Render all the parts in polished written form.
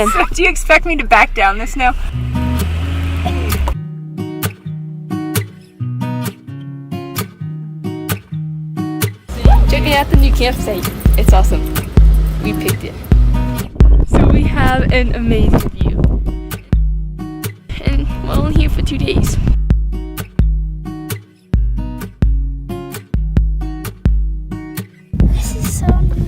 So do you expect me to back down this now? Checking out the new campsite. It's awesome. We picked it. So we have an amazing view. And we're only here for 2 days. This is so new.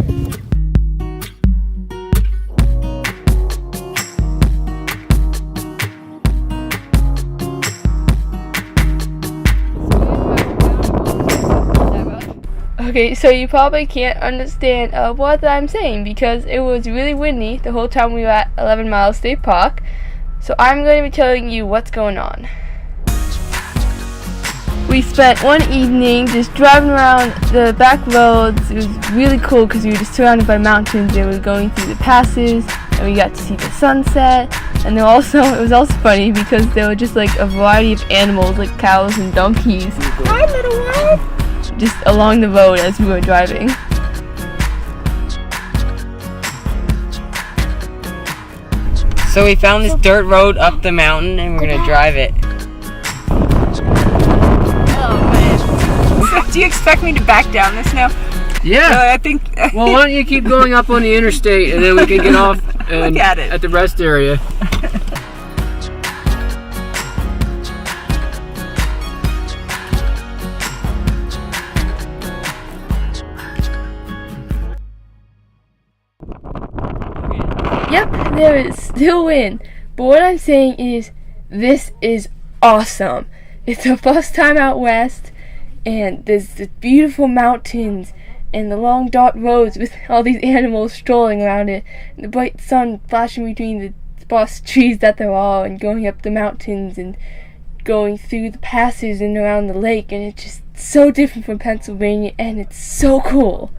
Okay, so you probably can't understand what I'm saying because it was really windy the whole time we were at 11 Mile State Park. So I'm going to be telling you what's going on. We spent one evening just driving around the back roads. It was really cool because we were just surrounded by mountains and we were going through the passes and we got to see the sunset. And it was also funny because there were just like a variety of animals like cows and donkeys. Hi, little one! Just along the road as we were driving. So we found this dirt road up the mountain and we're gonna drive it. Oh man. So do you expect me to back down this now? Yeah. No, I think. Well, why don't you keep going up on the interstate and then we can get off and Look at it. at the rest area. Yep, there is still wind. But what I'm saying is, this is awesome. It's the first time out west, and there's the beautiful mountains and the long dark roads with all these animals strolling around it, and the bright sun flashing between the sparse trees that there are, and going up the mountains and going through the passes and around the lake, and it's just so different from Pennsylvania, and it's so cool.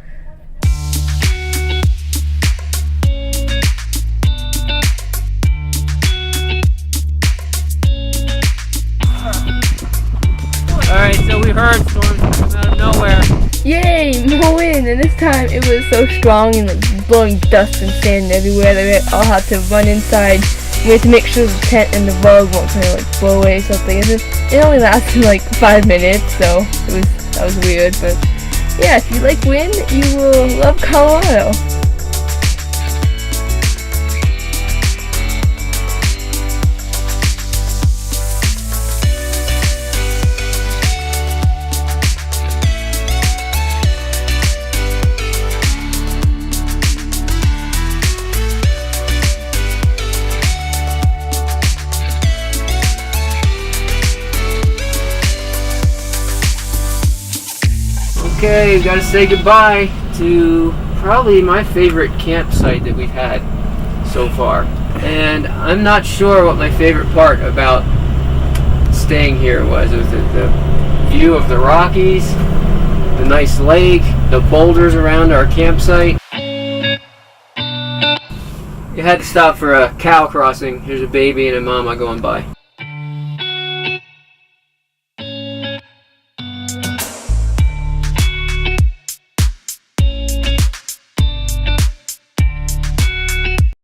Alright, so we heard storms come out of nowhere. Yay, more wind, and this time it was so strong and like blowing dust and sand everywhere that we all had to run inside. We had to make sure the tent and the rug won't kind of like blow away or something. And it only lasted like 5 minutes, so that was weird. But yeah, if you like wind, you will love Colorado. Okay, gotta say goodbye to probably my favorite campsite that we've had so far. And I'm not sure what my favorite part about staying here was. It was the view of the Rockies, the nice lake, the boulders around our campsite. You had to stop for a cow crossing. There's a baby and a mama going by.